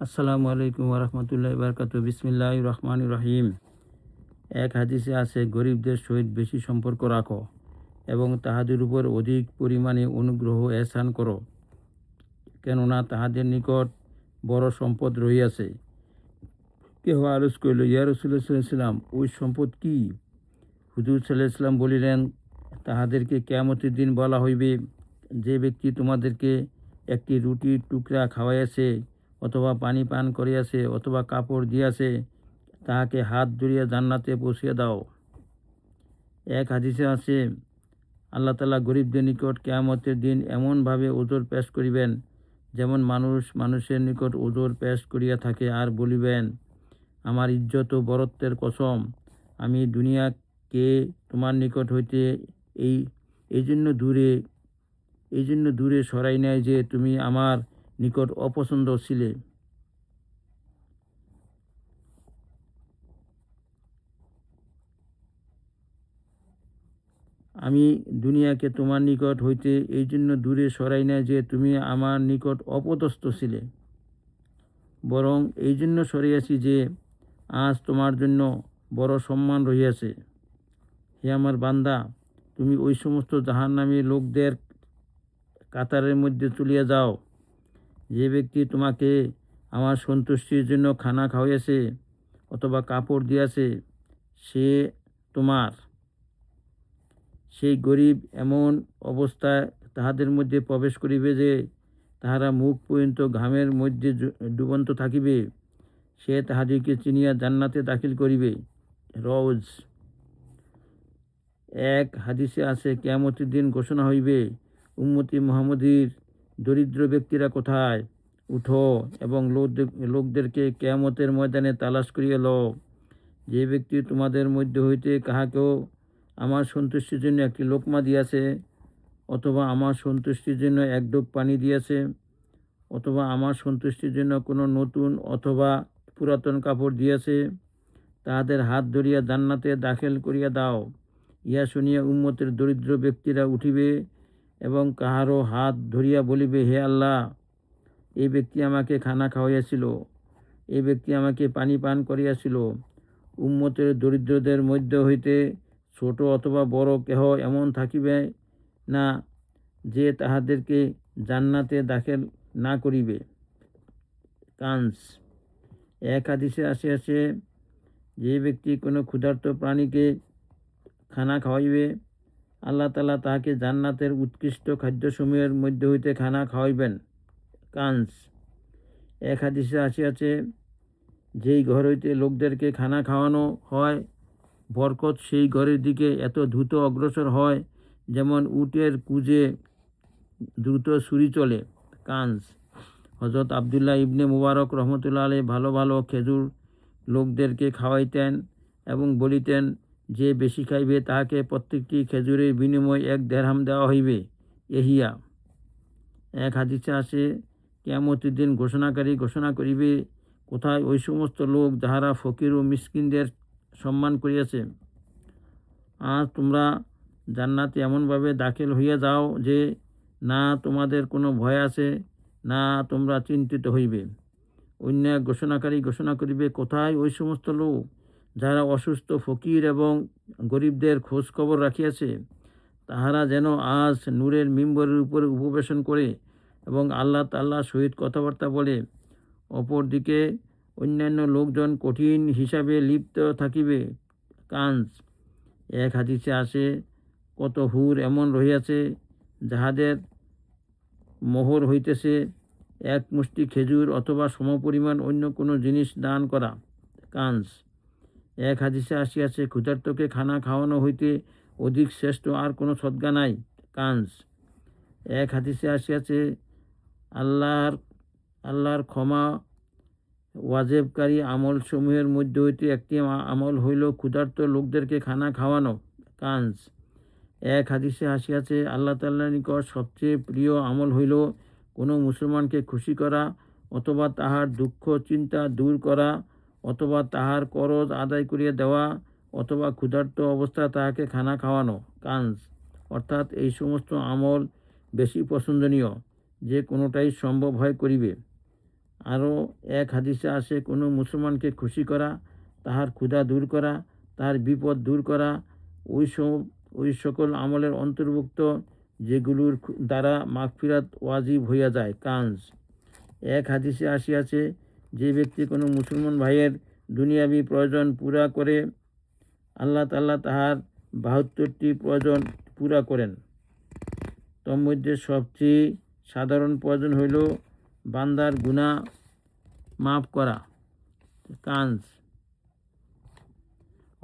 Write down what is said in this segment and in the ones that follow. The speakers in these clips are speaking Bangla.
আসসালামু আলাইকুম ওরহমতুল্লাহি বারাকাতুহু। বিসমিল্লাহির রহমানির রহিম। এক হাদিসে আছে, গরিবদের সহিত বেশি সম্পর্ক রাখো এবং তাহাদের উপর অধিক পরিমাণে অনুগ্রহ এহসান করো, কেননা তাহাদের নিকট বড় সম্পদ রহিয়াছে। কেহ আরজ করিল, ইয়া রাসূলুল্লাহ সাল্লাল্লাহু আলাইহি ওয়াসাল্লাম, ওই সম্পদ কি? হুজুর সাল্লাল্লাহু আলাইহি ওয়াসাল্লাম বলিলেন, তাহাদেরকে কিয়ামতের দিন বলা হইবে, যে ব্যক্তি তোমাদেরকে একটি রুটির টুকরা খাওয়াইয়াছে, অথবা পানি পান করিয়াছে, অথবা কাপড় দিয়াছে, তাহাকে হাত ধরিয়া জান্নাতে পৌঁছিয়া দাও। এক হাদিসে আছে, আল্লাহ তাআলা গরিবদের নিকট কিয়ামতের দিন এমনভাবে ওজর পেশ করিবেন, যেমন মানুষ মানুষের নিকট ওজর পেশ করিয়া থাকে, আর বলিবেন, আমার ইজ্জত ও বরত্বের কসম, আমি দুনিয়াকে তোমার নিকট হইতে এই এই জন্য দূরে সরাই নাই যে তুমি আমার নিকট অপছন্দ ছিলে। আমি দুনিয়াকে তোমার নিকট হইতে এই জন্য দূরে সরাই নাই যে তুমি আমার নিকট অপদস্থ ছিলে, বরং এই জন্য সরিয়াছি যে আজ তোমার জন্য বড় সম্মান রহিয়াছে। হে আমার বান্দা, তুমি ওই সমস্ত জাহান্নামী লোকদের কাতারের মধ্যে চলিয়া যাও, যে ব্যক্তি তোমাকে আমার সন্তুষ্টির জন্য খানা খাওয়াইয়াছে অথবা কাপড় দিয়াছে, সে তোমার। সেই গরিব এমন অবস্থায় তাহাদের মধ্যে প্রবেশ করিবে যে তাহারা মুখ পর্যন্ত ঘামের মধ্যে ডুবন্ত থাকিবে। সে তাহাদিকে চিনিয়া জান্নাতে দাখিল করিবে। রওজ। এক হাদিসে আছে, কিয়ামতের দিন ঘোষণা হইবে, উম্মতি মুহাম্মদীর দরিদ্র ব্যক্তিরা কোথায়? উঠো এবং লোকদেরকে কিয়ামতের ময়দানে তালাশ করিয়া লও। যে ব্যক্তি তোমাদের মধ্যে হইতে কাহাকেও আমার সন্তুষ্টির জন্য একটি লোকমা দিয়াছে, অথবা আমার সন্তুষ্টির জন্য এক ডোক পানি দিয়াছে, অথবা আমার সন্তুষ্টির জন্য কোনো নতুন অথবা পুরাতন কাপড় দিয়াছে, তাহাদের হাত ধরিয়া জান্নাতে দাখিল করিয়া দাও। ইহা শুনিয়া উম্মতের দরিদ্র ব্যক্তিরা উঠিবে এবং কাহারও হাত ধরিয়া বলিবে, হে আল্লাহ, এই ব্যক্তি আমাকে খানা খাওয়াইয়াছিল, এই ব্যক্তি আমাকে পানি পান করিয়াছিল। উম্মতের দরিদ্রদের মধ্য হইতে ছোট অথবা বড় কেহ এমন থাকিবে না যে তাহাদেরকে জান্নাতে দাখিল না করিবে। কানস। এক হাদিসে আসিয়াছে, যে ব্যক্তি কোনো ক্ষুধার্ত প্রাণীকে খানা খাওয়াইবে, আল্লাহ তাআলা তাহাকে জান্নাতের উৎকৃষ্ট খাদ্যসমূহের মধ্যে হইতে খানা খাওয়াইবেন। কানস। এক হাদিসে আসিয়াছে, যেই ঘর হইতে লোকদেরকে খানা খাওয়ানো হয়, বরকত সেই ঘরের দিকে এত দ্রুত অগ্রসর হয়, যেমন উটের কুজে দ্রুত ছুরি চলে। কানস। হযরত আব্দুল্লাহ ইবনে মুবারক রহমতুল্লাহ আলাইহি ভালো ভালো খেজুর লোকদেরকে খাওয়াইতেন এবং বলিতেন, যে বেশি খাইবে তাহাকে প্রত্যেকটি খেজুরের বিনিময়ে 1 দিরহাম দেওয়া হইবে। এহিয়া। এক হাদিসে আছে, কিয়ামতের দিন ঘোষণাকারী ঘোষণা করিবে, কোথায় ওই সমস্ত লোক যাহারা ফকির ও মিসকিনদের সম্মান করিয়াছে? আজ তোমরা জান্নাতে এমনভাবে দাখিল হইয়া যাও যে না তোমাদের কোনো ভয় আছে, না তোমরা চিন্তিত হইবে। অন্য এক ঘোষণাকারী ঘোষণা করিবে, কোথায় ওই সমস্ত লোক যারা অসুস্থ, ফকির এবং গরিবদের খোঁজ খবর রাখিয়াছে? তাহারা যেন আজ নূরের মিম্বরের উপরে উপবেশন করে এবং আল্লাহ তাআলার সহিত কথাবার্তা বলে। অপরদিকে অন্যান্য লোকজন কঠিন হিসাবে লিপ্ত থাকিবে। কানস। এক হাদিসে আসে, কত হুর এমন রহিয়াছে যাহাদের মোহর হইতেছে এক মুষ্টি খেজুর অথবা সমপরিমাণ অন্য কোনো জিনিস দান করা। কানস। এক হাদিসে আসিয়াছে, ক্ষুধার্তকে খানা খাওয়ানো হইতে অধিক শ্রেষ্ঠ আর কোনো সদকা নাই। কানস। এক হাদিসে আসিয়াছে, আল্লাহর ক্ষমা ওয়াজেবকারী আমল সমূহের মধ্যে হইতে একটি আমল হইল ক্ষুধার্ত লোকদেরকে খানা খাওয়ানো। কানস। এক হাদিসে আসিয়াছে, আল্লাহ তাআলার নিকট সবচেয়ে প্রিয় আমল হইল কোনো মুসলমানকে খুশি করা, অথবা তাহার দুঃখ চিন্তা দূর করা, অথবা তাহার করজ আদায় করিয়া দেওয়া, অথবা ক্ষুধার্ত অবস্থায় তাহাকে খানা খাওয়ানো। কানস। অর্থাৎ এই সমস্ত আমল বেশি পছন্দনীয়, যে কোনোটাই সম্ভব হয় করিবে। আরও এক হাদিসে আসে, কোনো মুসলমানকে খুশি করা, তাহার ক্ষুধা দূর করা, তাহার বিপদ দূর করা ওই সকল আমলের অন্তর্ভুক্ত যেগুলোর দ্বারা মাগফিরাত ওয়াজিব হইয়া যায়। কাঞ্জ। এক হাদিসে আসিয়াছে, যে ব্যক্তি কোনো মুসলমান ভাইয়ের দুনিয়াবি প্রয়োজন পুরা করে, আল্লাহ তাআলা তাহার ৭২টি প্রয়োজন পুরা করেন। তোর মধ্যে সবচেয়ে সাধারণ প্রয়োজন হইল বান্দার গুনাহ মাফ করা। কাঞ্জ,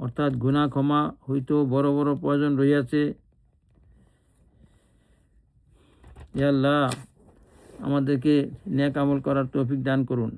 অর্থাৎ গুনাহ ক্ষমা হইতেও বড় বড় প্রয়োজন রইয়াছে। ইয়া আল্লাহ, আমাদেরকে নেক আমল করার তৌফিক দান করুন।